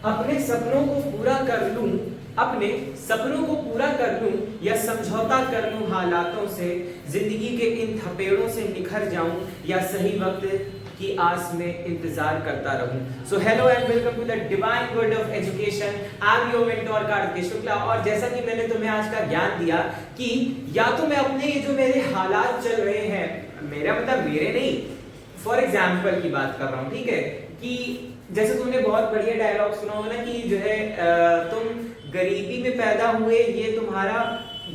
अपने सपनों को पूरा कर लूं, अपने सपनों को पूरा कर लूं या समझौता कर लूं हालातों से, जिंदगी के इन थपेड़ों से निखर जाऊं या सही वक्त की आस में इंतजार करता रहूं। So hello and welcome to the divine world of education. I am your mentor Kartikeya Shukla. और जैसा कि मैंने तुम्हें आज का ज्ञान दिया कि या तो मैं अपने ये जो मेरे हालात चल रहे हैं, मेरा मतलब मेरे नहीं, फॉर एग्जाम्पल की बात कर रहा हूं, ठीक है, कि जैसे तुमने बहुत बढ़िया डायलॉग सुना होगा ना कि जो है तुम गरीबी में पैदा हुए ये तुम्हारा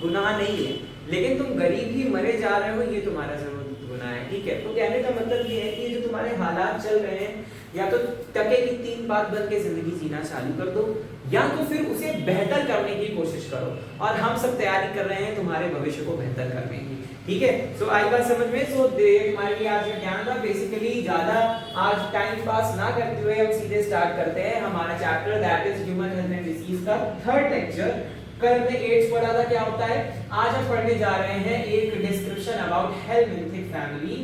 गुनाह नहीं है, लेकिन तुम गरीब ही मरे जा रहे हो ये तुम्हारा जरूर गुनाह है, ठीक है। तो कहने का मतलब ये है कि जो तुम्हारे हालात चल रहे हैं, या तो टके की तीन बात बन के जिंदगी जीना चालू कर दो, या तो फिर उसे बेहतर करने की कोशिश करो। और हम सब तैयारी कर रहे हैं तुम्हारे भविष्य को बेहतर करने की, ठीक है। सो आई बात समझ में। सो हमारे लिए आज का ज्ञान था बेसिकली, ज्यादा आज टाइम पास ना करते हुए हम सीधे स्टार्ट करते हैं हमारा chapter, that is human health and disease का थर्ड लेक्चर। कल हमने एड्स पढ़ा था, क्या होता है। आज हम पढ़ने जा रहे हैं एक description about helminthic family.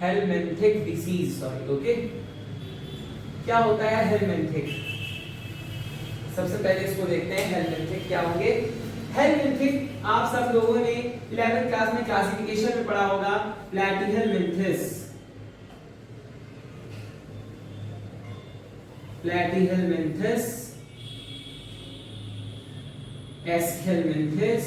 Helminthic disease, sorry, okay. क्या होता है हेलमिंथिक? सबसे पहले इसको देखते हैं, हेलमिंथिक क्या होंगे। हेलमिंथिक आप सब लोगों ने 11th क्लास में क्लासिफिकेशन में पढ़ा होगा, प्लैटीहेलमिंथिस, प्लैटीहेलमिंथिस, एस्केलमिंथिस,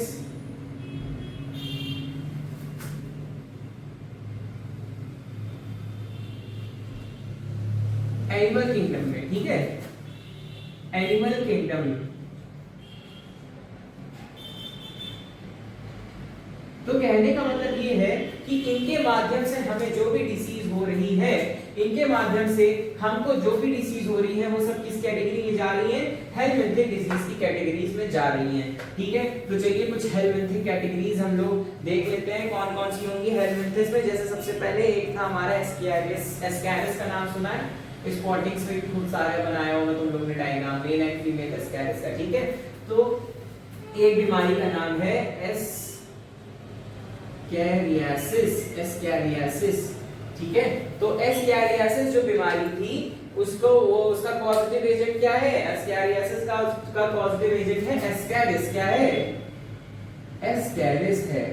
एनिमल किंगडम में, ठीक है, एनिमल किंगडम में। तो कहने का मतलब ये है कि इनके माध्यम से हमें जो भी डिसीज हो रही है, इनके माध्यम से हमको जो भी डिसीज हो रही है वो सब किस कैटेगरी में जा रही है, हेलमिंथिक डिसीज की कैटेगरीज में जा रही हैं, ठीक है। तो चलिए कुछ हेलमिंथिक कैटेगरीज हम लोग देख लेते हैं कौन कौन सी होंगी हेलमिंथिस में। जैसे सबसे पहले एक था हमारा एस्कैरिस। एस्कैरिस का नाम सुना है, स्पॉटिंग्स में खूब सारे बनाया होगा तुम लोगों ने diagram, male and female Ascaris का, ठीक है। तो एक बीमारी का नाम है एस्कैरियासिस, एस्कैरियासिस, ठीक है। तो एस्कैरियासिस जो बीमारी थी उसको उसका पॉजिटिव एजेंट क्या है, एस्कैरियासिस का उसका पॉजिटिव एजेंट है एस्कैरिस। क्या है? एस्कैरिस है।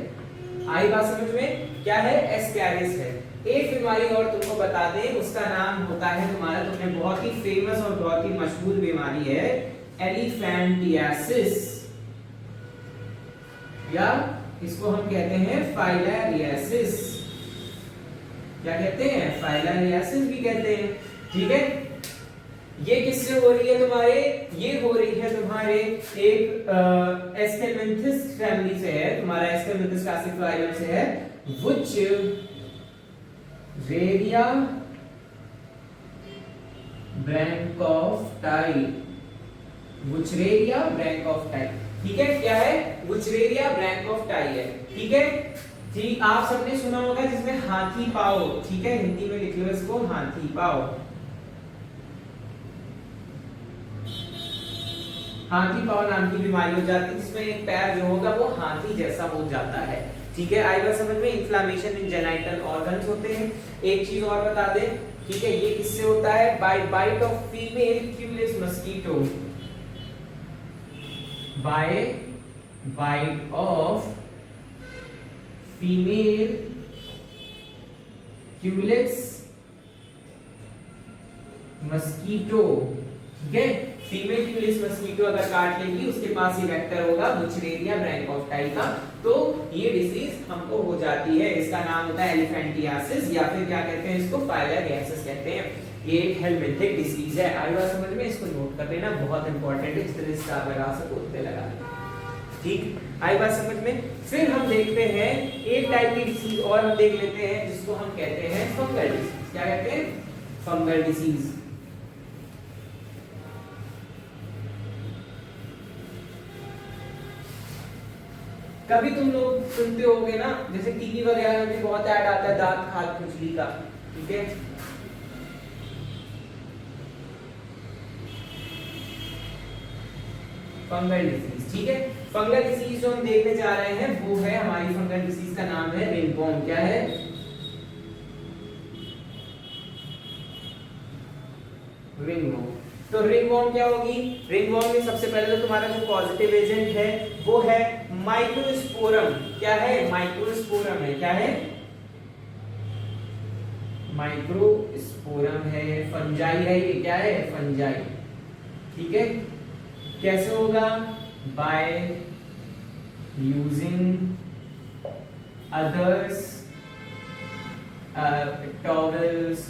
आई बात समझ में? क्या है? एस्कैरिस है। एक बीमारी और तुमको बता दें, उसका नाम होता है तुम्हारा, तुमने बहुत ही फेमस और बहुत ही मशहूर बीमारी है एलिफेंटियासिस, या इसको हम कहते हैं फाइलेरियासिस। क्या कहते हैं? फाइलेरियासिस भी कहते हैं, ठीक है। ये किससे हो रही है तुम्हारे? ये हो रही है तुम्हारे एक एस्केलमिंथिस फैमिली से है, तुम्हारा एस्केलमिंथिस क्लासिफाइलम से है, वुचरेरिया ब्रैंकॉफ्टाई, वुचरेरिया ब्रैंकॉफ्टाई, ठीक है। क्या है? वुचरेरिया ब्रैंकॉफ्टाई है, ठीक है। ठीक, आप सबने सुना होगा जिसमें हाथी पाओ, ठीक है, हिंदी में लिख लो इसको, हाथी पाओ। हाथी पाओ नाम की बीमारी हो जाती है जिसमें एक पैर जो होगा वो हाथी जैसा हो जाता है, ठीक है। आई बात समझ में? इन्फ्लेमेशन इन जेनाइटल ऑर्गन्स होते हैं। एक चीज और बता दें, ठीक है, ये किससे होता है? By bite of female culex mosquito, by bite of female culex mosquito, ठीक है। फीमेल क्यूलिस मस्कीटो अगर काट लेगी, उसके पास ये वेक्टर होगा वुचरेरिया ब्रैंकॉफ्टाई का, तो ये डिसीज हमको हो जाती है। इसका नाम होता है एलिफेंटियासिस, या फिर क्या कहते हैं इसको, फाइलेरियासिस कहते हैं। ये एक हेलमिंथिक डिसीज है। आई बात समझ में? इसको नोट कर लेना, बहुत इंपॉर्टेंट है। इस तरह स्टार लगा सको उतने लगा लेना, ठीक। आई बात समझ में? फिर हम देखते हैं एक टाइप की डिसीज और हम देख लेते हैं जिसको हम कहते हैं फंगल डिसीज। क्या कहते हैं? Fungal disease. कभी तुम लोग सुनते होगे ना, जैसे टीवी वगैरह में बहुत ऐड आता है दांत खाल खुजली का, ठीक है। फंगल डिसीज, ठीक है। फंगल डिसीज जो हम देखने जा रहे हैं वो है हमारी फंगल डिसीज का नाम है रिंगवॉर्म। क्या है? रिंगवॉर्म। तो रिंगवॉर्म क्या होगी? रिंगवॉर्म में सबसे पहले तो तुम्हारा जो पॉजिटिव एजेंट है वो है माइक्रोस्पोरम। क्या है? माइक्रोस्पोरम है। क्या है? माइक्रोस्पोरम है। फंजाई है ये। क्या है? फंजाई। ठीक है। कैसे होगा? By using others towels.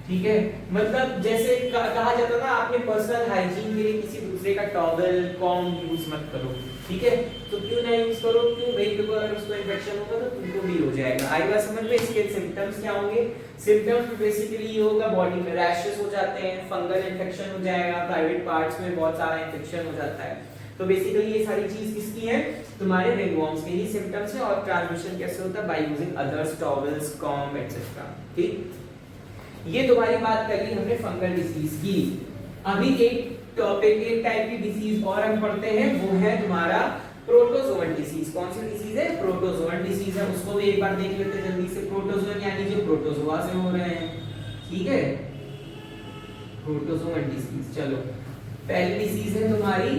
ठीक है, मतलब जैसे कहा जाता ना, आपने पर्सनल हाइजीन के लिए किसी दूसरे का टॉवल कॉम यूज मत करो। ठीक है, तो क्यों ना यूज करो? क्यों भाई? देखो अगर उसको इन्फेक्शन होगा तो तुमको भी हो जाएगा। आई बात समझ में? इसके सिम्टम्स क्या होंगे? सिम्टम्स बेसिकली ये होगा, बॉडी में रैशेस हो जाते हैं, फंगल इन्फेक्शन हो जाएगा, प्राइवेट पार्ट्स में बहुत सारा इन्फेक्शन हो जाता है। तो बेसिकली ये सारी चीज किसकी है? तुम्हारे रिंगवॉर्म्स के ही सिम्टम्स है। और ट्रांसमिशन कैसे होता है? By using others towels com etcetera. ठीक, ये तुम्हारी बात कर ली हमने फंगल डिसीज की। अभी एक टॉपिक, एक टाइप की डिसीज और हम पढ़ते हैं, वो है तुम्हारा प्रोटोजोअन डिसीज। कौन सी डिसीज है? प्रोटोजोअन डिसीज है। उसको भी एक बार देख लेते हैं जल्दी से। प्रोटोजोअन यानी जो प्रोटोजोआ से हो रहे हैं। ठीक है, प्रोटोजोअन डिसीज। चलो, पहली डिसीज है तुम्हारी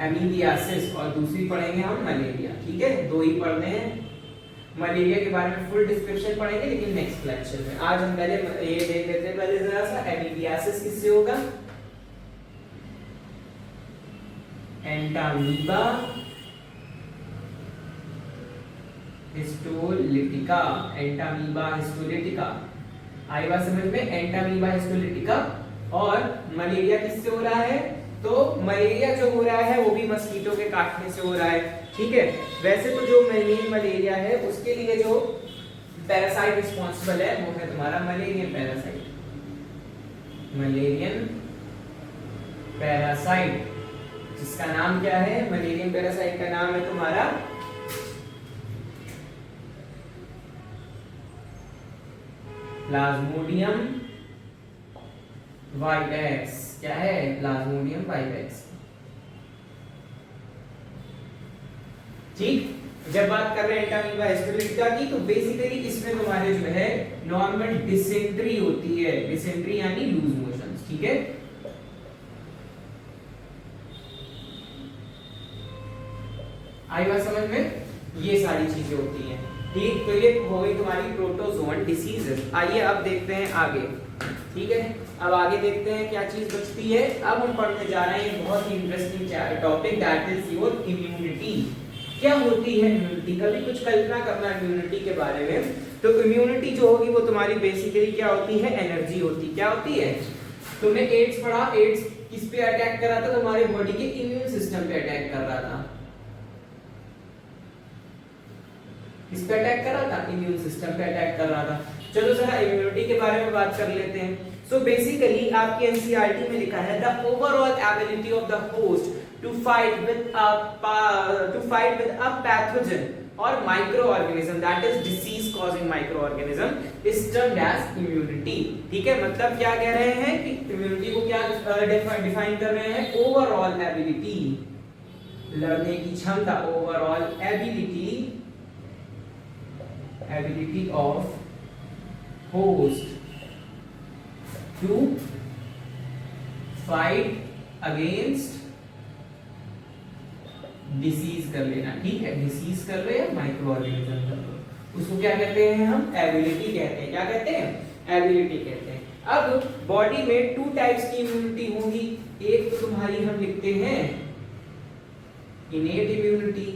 एमीबियासिस और दूसरी पढ़ेंगे हम मलेरिया। ठीक है, दो ही पढ़ने हैं। मलेरिया के बारे में फुल डिस्क्रिप्शन पढ़ेंगे लेकिन नेक्स्ट लेक्चर में। आज हम पहले ये देख लेते हैं पहले जरा सा एमीबियासिस किससे होगा? Entamoeba histolytica. Entamoeba histolytica. आई बात समझ में? Entamoeba histolytica. और मलेरिया किससे हो रहा है? तो मलेरिया जो हो रहा है वो भी मस्कीटो के काटने से हो रहा है। ठीक है, वैसे तो जो मेन मलेरिया है उसके लिए जो पैरासाइट रिस्पॉन्सिबल है वो है तुम्हारा मलेरियन पैरासाइट। मलेरियन पैरासाइट, जिसका नाम क्या है? मलेरियन पैरासाइट का नाम है तुम्हारा प्लाज्मोडियम वाइवेक्स। क्या है? Plasmodium vivax. ठीक, जब बात कर रहे हैं एंटामीबा हिस्टोलिटिका की, तो बेसिकली इसमें तुम्हारे जो है नॉर्मल डिसेंट्री होती है। डिसेंट्री यानी लूज मोशंस। ठीक है, आई बात समझ में? ये सारी चीजें होती हैं। ठीक, तो ये हो गई तुम्हारी प्रोटोजोअन डिसीजेस। आइए अब देखते हैं आगे। ठीक है, अब आगे देखते हैं क्या चीज बचती है। अब हम पढ़ने जा रहे हैं एक बहुत ही interesting topic, that is your immunity. क्या होती है इम्यूनिटी? कभी कुछ कल्पना करना इम्यूनिटी के बारे में। तो इम्यूनिटी जो होगी वो तुम्हारी बेसिकली क्या होती है? एनर्जी होती। क्या होती है? तुमने एड्स पढ़ा। एड्स किस पे अटैक कर रहा था? तुम्हारे बॉडी के इम्यून सिस्टम पे अटैक कर रहा था। किस पे अटैक कर रहा था? इम्यून सिस्टम पे अटैक कर रहा था। चलो जरा इम्यूनिटी के बारे में बात कर लेते हैं। सो बेसिकली आपके एनसीईआरटी में लिखा है the overall ability of the host to fight with a pathogen और microorganism, that is disease causing microorganism, is termed as immunity. ठीक है, मतलब क्या कह रहे हैं कि इम्यूनिटी को क्या डिफाइन कर रहे हैं? ओवरऑल एबिलिटी, लड़ने की क्षमता। Overall ability of host to fight against disease कर लेना। ठीक है, डिसीज कर रहे हैं, माइक्रो ऑर्गेनिज्म कर रहे हैं, उसको क्या कहते हैं? हम एबिलिटी कहते हैं। क्या कहते हैं? एबिलिटी कहते हैं। अब बॉडी में टू टाइप्स की इम्यूनिटी होगी। एक तो तुम्हारी हम लिखते हैं इनेट इम्यूनिटी।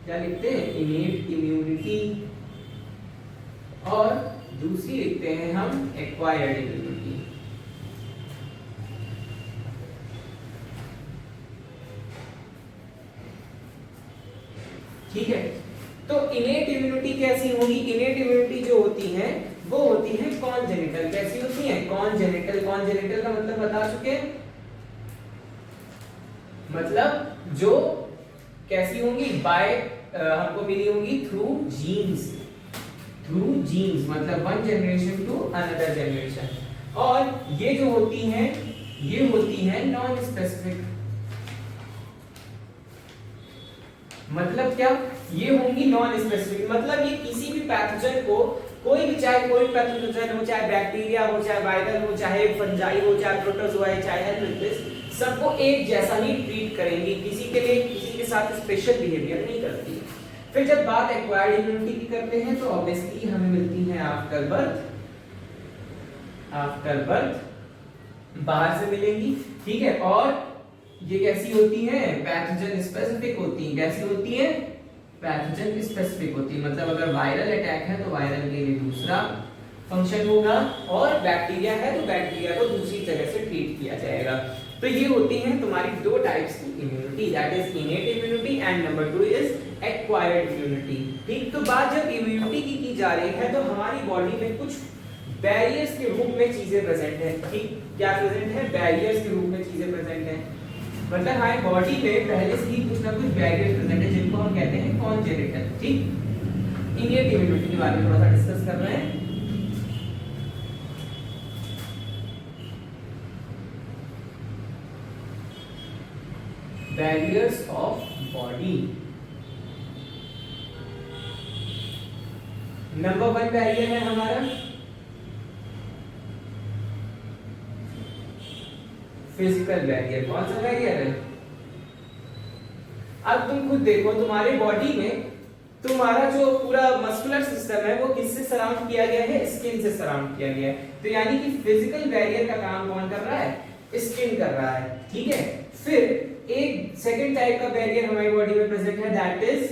क्या लिखते हैं? Innate immunity. और दूसरी लिखते हैं हम एक्वायर्ड इम्यूनिटी। ठीक है, तो इनेट इम्यूनिटी कैसी होगी? इनेट इम्यूनिटी जो होती है वो होती है कॉन्जेनिटल। कैसी होती है? कॉन्जेनिटल। कॉन्जेनिटल का मतलब बता चुके, मतलब जो कैसी होंगी? बाय हमको मिली होंगी थ्रू जीन्स। थ्रू जीन्स मतलब one generation to another generation. और ये जो होती हैं ये होती हैं नॉन स्पेसिफिक। मतलब क्या, ये होंगी नॉन स्पेसिफिक, मतलब ये किसी भी पैथोजन को, कोई भी चाहे कोई पैथोजन हो, चाहे बैक्टीरिया हो, चाहे वायरल हो, चाहे फंजाई हो, चाहे प्रोटोजोआ, चाहे हेल्मिंथ्स, सबको एक जैसा ही ट्रीट करेंगी, किसी के लिए किसी के साथ स्पेशल बिहेवियर नहीं करती। फिर जब बात एक्वायर्ड इम्यूनिटी की करते हैं तो ऑब्वियसली हमें मिलती है आफ्टर बर्थ, आफ्टर बर्थ बाहर से मिलेंगी, ठीक है। और ये कैसी होती है, पैथोजन स्पेसिफिक होती है। कैसी होती है, पैथोजन स्पेसिफिक होती है, मतलब अगर वायरल अटैक है तो वायरल के लिए दूसरा फंक्शन होगा, और बैक्टीरिया है तो बैक्टीरिया को दूसरी तरह से ट्रीट किया जाएगा। तो ये होती हैं तुम्हारी दो टाइप्स की immunity, that is innate immunity and number 2 is acquired immunity. ठीक, तो बात जब इम्यूनिटी की जा रही है तो हमारी बॉडी में कुछ बैरियर्स के रूप में चीजें प्रेजेंट है। ठीक, क्या प्रेजेंट है, बैरियर्स के रूप में चीजें प्रेजेंट है, मतलब हमारी बॉडी में पहले से ही कुछ ना कुछ बैरियर प्रेजेंट है जिनको हम कहते हैं कॉन्जेनिटल। ठीक, इनेट इम्यूनिटी के बारे में थोड़ा सा डिस्कस कर रहे हैं। Barriers of body, number 1 barrier है हमारा फिजिकल बैरियर। कौन सा बैरियर है, अब तुम खुद देखो तुम्हारे बॉडी में तुम्हारा जो पूरा मस्कुलर सिस्टम है वो किससे सराउंड किया गया है, स्किन से सराउंड किया गया है। तो यानी कि फिजिकल बैरियर का काम कौन कर रहा है, स्किन कर रहा है। ठीक है, फिर एक सेकंड टाइप का बैरियर हमारी बॉडी में प्रेजेंट है, दैट इज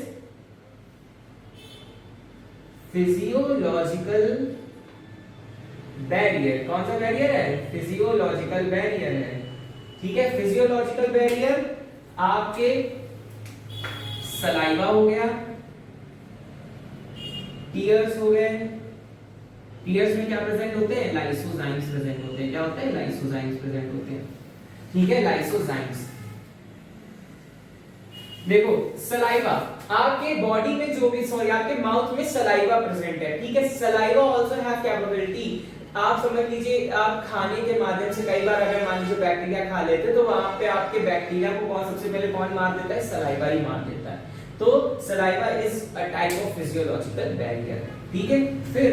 फिजियोलॉजिकल बैरियर। कौन सा बैरियर है, फिजियोलॉजिकल बैरियर है। ठीक है, फिजियोलॉजिकल बैरियर आपके सलाइवा हो गया, टीयर्स हो गए, टीयर्स में क्या प्रेजेंट होते हैं, लाइसोजाइम्स प्रेजेंट होते हैं। क्या होते हैं, लाइसोजाइम्स प्रेजेंट होते हैं। ठीक है, लाइसोजाइम्स। देखो सलाइवा, आपके बॉडी में जो भी, सॉरी आपके माउथ में सलाइवा प्रेजेंट है। ठीक है, सलाइवा आल्सो हैव कैपेबिलिटी, आप समझ लीजिए आप खाने के माध्यम से कई बार अगर मान लीजिए बैक्टीरिया खा लेते तो वहां पे आपके बैक्टीरिया को कौन सबसे पहले कौन मार देता है, सलाइवा ही मार देता है। तो saliva is a type of physiological barrier. ठीक है, फिर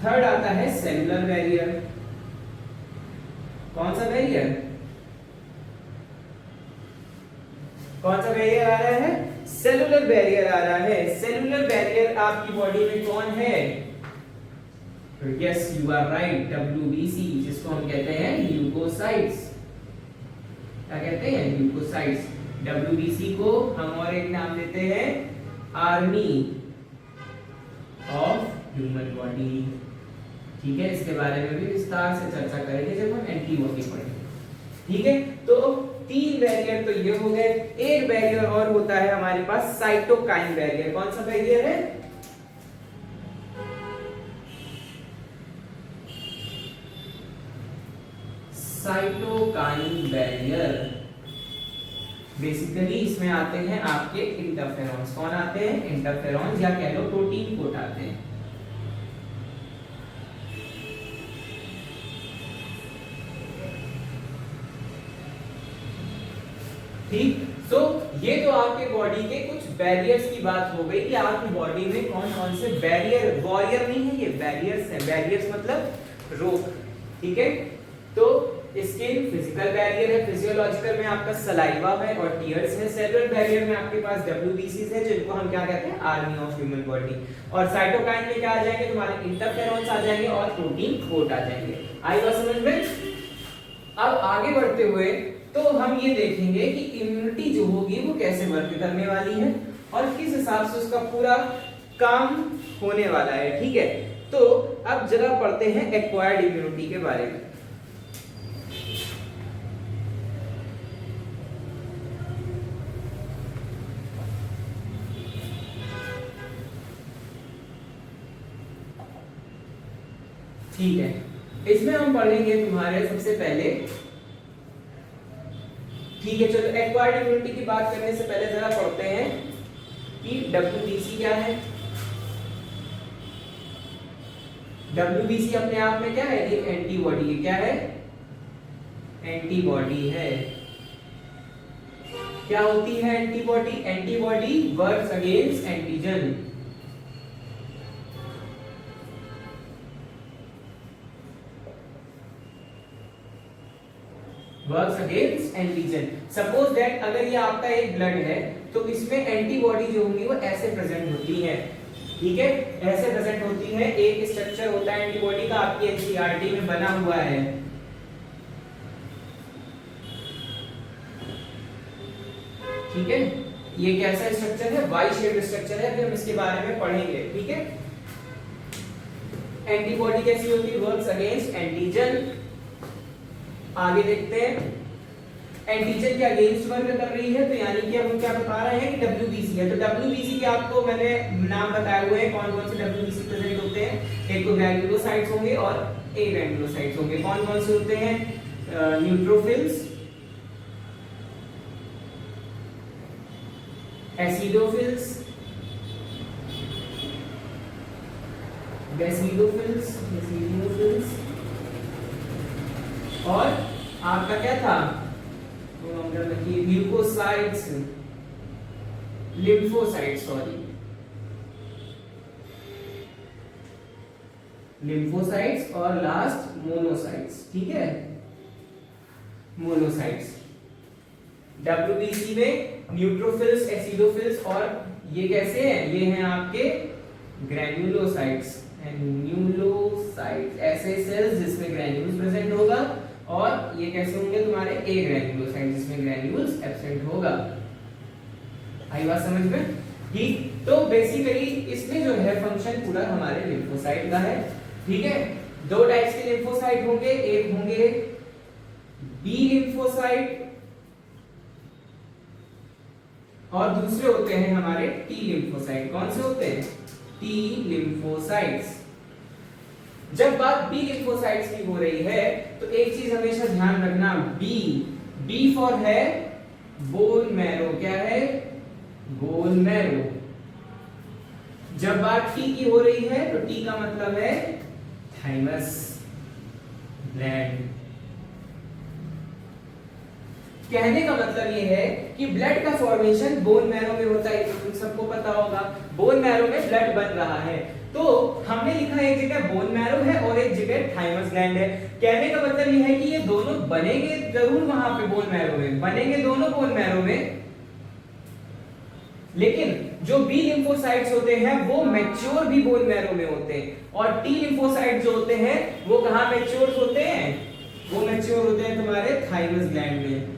थर्ड आता है सेलुलर बैरियर। कौन सा बैरियर, कौन सा बैरियर आ रहा है, सेलुलर बैरियर आ रहा है। सेलुलर बैरियर आपकी बॉडी में कौन है, yes you are right, WBC, जिसको हम कहते हैं ल्यूकोसाइट्स। क्या कहते हैं, ल्यूकोसाइट्स। WBC को हम और एक नाम देते हैं आर्मी ऑफ ह्यूमन बॉडी। ठीक है, इसके बारे में भी विस्तार से चर्चा करेंगे जब हम एंटीबॉडी पढ़ेंगे। ठीक है, तो 3 बैरियर तो ये हो गए। एक बैरियर और होता है हमारे पास साइटोकाइन बैरियर। कौन सा बैरियर है, साइटोकाइन बैरियर। बेसिकली इसमें आते हैं आपके इंटरफेरॉन्स। कौन आते हैं, इंटरफेरॉन्स, या कह लो प्रोटीन कोट आते हैं। ठीक, सो ये तो आपके बॉडी के कुछ बैरियर्स की बात हो गई कि आपकी बॉडी में कौन कौन से बैरियर, वॉरियर नहीं है ये, बैरियर्स है। बैरियर्स मतलब रोक। ठीक है, तो स्किन फिजिकल बैरियर है, फिजियोलॉजिकल में आपका सलाइवा है और टीयर्स है। सेलुलर बैरियर में आपके पास WBCs है जिनको हम क्या कहते हैं, आर्मी ऑफ ह्यूमन बॉडी। और साइटोकाइन में क्या आ जाएंगे, तुम्हारे इंटरफेरॉन्स आ जाएंगे और प्रोटीन कोट आ जाएंगे। आई बात समझ में। अब आगे बढ़ते हुए तो हम ये देखेंगे कि इम्यूनिटी जो होगी वो कैसे वर्क करने वाली है और किस हिसाब से उसका पूरा काम होने वाला है। ठीक है, तो अब जरा पढ़ते हैं एक्वायर्ड इम्यूनिटी के बारे में। ठीक है, इसमें हम पढ़ेंगे तुम्हारे सबसे पहले। ठीक है, चलो एक्वायर्ड इम्यूनिटी की बात करने से पहले जरा पढ़ते हैं कि WBC क्या है। WBC अपने आप में क्या है, एक एंटीबॉडी है। क्या है, एंटीबॉडी है। क्या होती है antibody? Antibody works against antigen. Works against antigen. Suppose that अगर ये आपका एक ब्लड है तो इसमें एंटीबॉडी जो होंगी वो ऐसे प्रेजेंट होती है, ठीक है, ऐसे प्रेजेंट होती है। एक स्ट्रक्चर होता है एंटीबॉडी का, आपकी एनसीईआरटी में बना हुआ है। ठीक है, ये कैसा स्ट्रक्चर है? वाई शेप्ड स्ट्रक्चर है, अभी हम इसके बारे में पढ़ेंगे। ठीक है, एंटीबॉडी कैसी होती है? Works against antigen. आगे देखते हैं, एंटीजन के अगेंस्ट वर्क कर रही है, तो यानी कि हम क्या बता रहे हैं कि डब्ल्यूबीसी है। तो डब्ल्यूबीसी के आपको मैंने नाम बताए हुए हैं, कौन कौन से डब्ल्यूबीसी प्रेजेंट होते हैं। एक तो ग्रैन्युलोसाइट्स होंगे और ए ग्रैन्युलोसाइट्स होंगे। कौन कौन से होते हैं? न्यूट्रोफिल्स, एसिडोफिल्स, बेसिडोफिल्स, बेसिडोफिल्स, और आपका क्या था? ल्यूकोसाइट्स, लिम्फोसाइट्स, सॉरी, लिम्फोसाइट्स, और लास्ट मोनोसाइट्स। ठीक है, मोनोसाइट्स। डब्ल्यूबीसी में न्यूट्रोफिल्स, एसिडोफिल्स, और ये कैसे हैं? ये हैं आपके ग्रैन्युलोसाइट्स। ग्रैन्युलोसाइट्स ऐसे सेल्स जिसमें ग्रैन्यूल्स प्रेजेंट होगा, और ये कैसे होंगे तुम्हारे? ए ग्रैन्युलोसाइट जिसमें ग्रैन्यूल्स एब्सेंट होगा। आई बात समझ में? ठीक, तो बेसिकली इसमें जो है फंक्शन पूरा हमारे लिम्फोसाइट का है। ठीक है, दो टाइप्स के लिम्फोसाइट होंगे, एक होंगे बी लिम्फोसाइट और दूसरे होते हैं हमारे टी लिम्फोसाइट। कौन से होते हैं? T lymphocytes. जब बात बी लिम्फोसाइट्स की हो रही है तो एक चीज हमेशा ध्यान रखना, बी फॉर है बोन मैरो। क्या है? Bone marrow. जब बात टी की हो रही है तो टी का मतलब है थाइमस ग्लैंड। कहने का मतलब ये है कि ब्लड का फॉर्मेशन बोन मैरो में होता है, तुम सबको पता होगा। बोन मैरो में ब्लड बन रहा है, तो हमने लिखा एक जगह बोन मैरो है और एक जगह थाइमस ग्लैंड है। कहने का मतलब ये है कि ये दोनों बनेंगे जरूर, वहां पे बोन मैरो में बनेंगे दोनों बोन मैरो में, लेकिन जो बी लिम्फोसाइट्स होते हैं वो मैच्योर भी बोन मैरो में होते हैं, और टी लिम्फोसाइट जो होते हैं वो कहां मैच्योर होते हैं? वो मैच्योर होते हैं तुम्हारे थाइमस ग्लैंड में।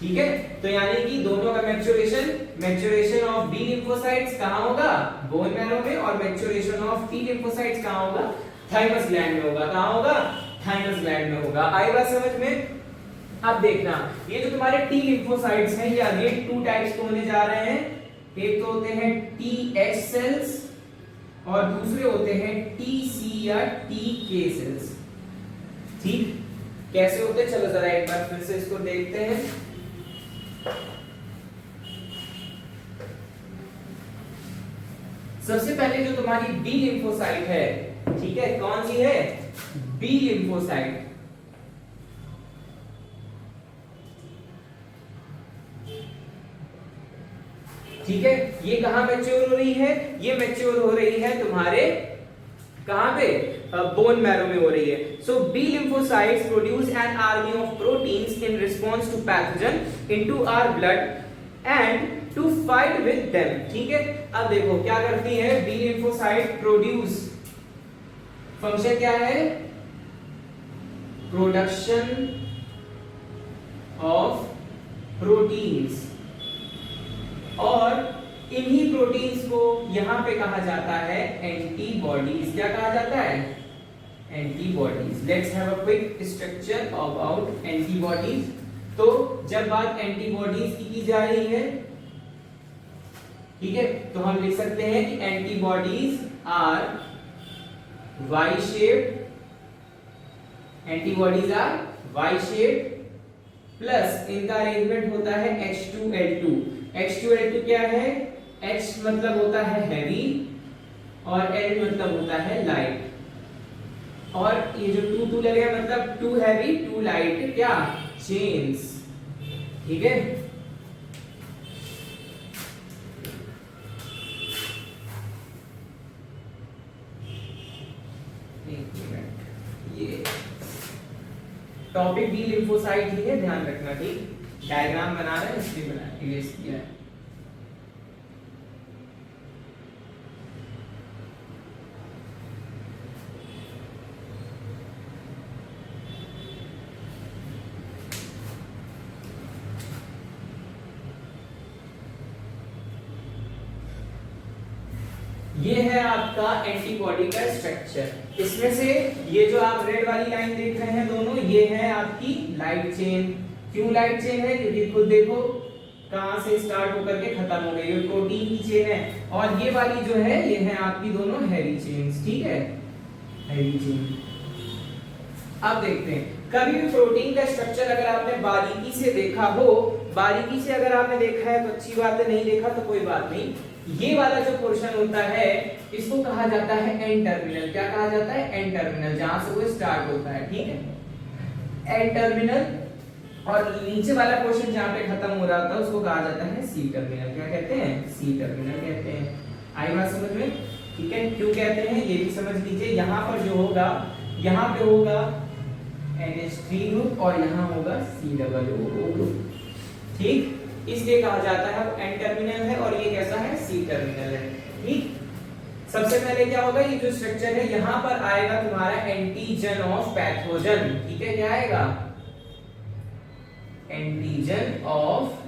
ठीक है, तो यानी कि दोनों का मैच्योरेशन ऑफ बी लिम्फोसाइट्स कहां होगा? बोन मैरो में, और मैच्योरेशन ऑफ टी लिम्फोसाइट्स कहां होगा? थाइमस ग्लैंड में होगा। कहां होगा? थाइमस ग्लैंड में होगा। आई बात समझ में? अब देखना, ये जो तुम्हारे टी लिम्फोसाइट्स हैं ये अगेन टू टाइप्स के होने जा रहे हैं। एक तो होते हैं टी एच सेल्स और दूसरे होते हैं टी सी या टी के सेल्स। ठीक, कैसे होते? चलो जरा एक बार फिर से इसको देखते हैं। सबसे पहले जो तुम्हारी बी लिम्फोसाइट है, ठीक है, कौन सी है? B lymphocyte. ठीक है, ये कहां मैच्योर हो रही है? ये मैच्योर हो रही है तुम्हारे कहां पे? बोन मैरो में हो रही है। So B lymphocytes produce an army of proteins in response to pathogen into our blood and to fight with them. ठीक है, अब देखो क्या करती है बी लिम्फोसाइट? प्रोड्यूस, फंक्शन क्या है? प्रोडक्शन ऑफ प्रोटीन्स, और इन्हीं प्रोटीन्स को यहां पे कहा जाता है एंटीबॉडीज। क्या कहा जाता है? Antibodies. Let's have a quick structure about antibodies. तो जब बात एंटीबॉडीज की जा रही है, ठीक है, तो हम लिख सकते हैं कि antibodies are Y shaped, antibodies are Y shaped, plus इनका अरेंजमेंट होता है H2L2। H2L2 क्या है? H मतलब होता है हैवी और L मतलब होता है लाइट। और ये जो टू लग गया मतलब टू हैवी टू लाइट क्या चेन्स, ठीक है। ये टॉपिक बी लिम्फोसाइट ही है, ध्यान रखना, ठीक। डायग्राम बना रहे हैं इसलिए बना इरेज किया है। ये है आपका एंटीबॉडी का स्ट्रक्चर। इसमें से ये जो आप रेड वाली लाइन देख रहे हैं दोनों, ये है आपकी लाइट चेन। क्यों लाइट चेन है? क्योंकि खुद देखो कहां से स्टार्ट होकर के खत्म हो गई, ये प्रोटीन की चेन है। और ये वाली जो है ये है आपकी दोनों हैवी चेन्स, ठीक है, हैवी चेन। अब देखते हैं, कभी भी प्रोटीन का स्ट्रक्चर अगर आपने बारीकी से देखा हो, बारीकी से अगर आपने देखा है तो अच्छी बात है, नहीं देखा तो कोई बात नहीं। ये वाला जो पोर्शन होता है इसको कहा जाता है एंड टर्मिनल। क्या कहा जाता है? एंड टर्मिनल, जहां से वो स्टार्ट होता है, ठीक है, एंड टर्मिनल। और नीचे वाला पोर्शन जहां पे खत्म हो रहा था उसको कहा जाता है सी टर्मिनल। क्या कहते हैं? सी टर्मिनल कहते हैं। आई बात समझ में? ठीक है, क्यों कहते हैं ये भी समझ लीजिए। यहाँ पर जो होगा, यहाँ पे होगा NH3 ग्रुप और यहाँ होगा COO ग्रुप, ठीक। इसलिए कहा जाता है वो एन टर्मिनल है और ये कैसा है? सी टर्मिनल है, ठीक। सबसे पहले क्या होगा, ये जो स्ट्रक्चर है यहाँ पर आएगा तुम्हारा एंटीजन ऑफ पैथोजन, ठीक है। क्या आएगा? एंटीजन ऑफ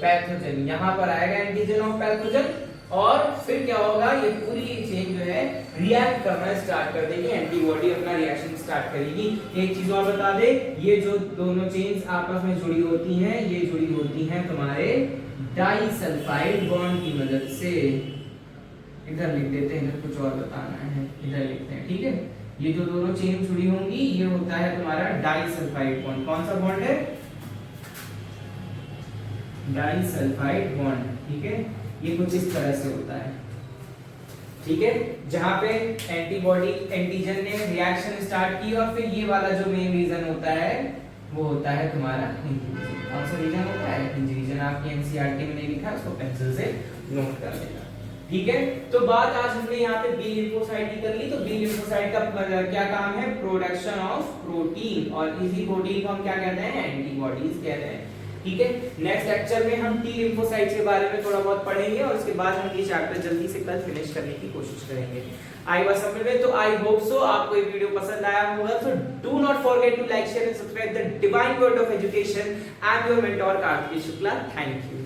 पैथोजन, यहाँ पर आएगा एंटीजन ऑफ पैथोजन। और फिर क्या होगा, ये पूरी चेन जो है रिएक्ट करना स्टार्ट कर देगी, एंटीबॉडी अपना रिएक्शन स्टार्ट करेगी। एक चीज और बता दे, ये जो दोनों चेन्स आपस में जुड़ी होती हैं, ये जुड़ी होती हैं तुम्हारे डाइसल्फाइड बॉन्ड की मदद से। इधर लिख देते हैं, इधर कुछ और बताना है, इधर लिखते हैं, ठीक है। ये जो दोनों चेन जुड़ी होंगी ये होता है तुम्हारा डाइसल्फाइड बॉन्ड। कौन सा बॉन्ड है? डाइसल्फाइड बॉन्ड, ठीक है। ये कुछ इस तरह से होता है, ठीक है, जहां पे एंटीबॉडी एंटीजन ने रिएक्शन स्टार्ट की और फिर ये वाला जो मेन रीजन होता है वो होता है तुम्हारा इंजीजन। कौन सा रीजन होता है? इंजीजन। आपकी एनसीईआरटी में नहीं लिखा है, उसको पेंसिल से नोट कर लेना, ठीक है। तो बात आज हमने यहाँ पे बी लिम्फोसाइट की कर ली। तो बी लिम्फोसाइट का क्या काम है? प्रोडक्शन ऑफ प्रोटीन, और इसी प्रोटीन को हम क्या कहते हैं? एंटीबॉडीज कहते हैं, ठीक है। नेक्स्ट लेक्चर में हम टी लिम्फोसाइट के बारे में थोड़ा बहुत पढ़ेंगे और उसके बाद हम ये चैप्टर जल्दी से कल फिनिश करने की कोशिश करेंगे। आई वाज समझ में? तो आई होप सो आपको ये वीडियो पसंद आया होगा। So do not forget to like share and subscribe the divine word of education. I am your mentor Kartik Shukla. Thank you.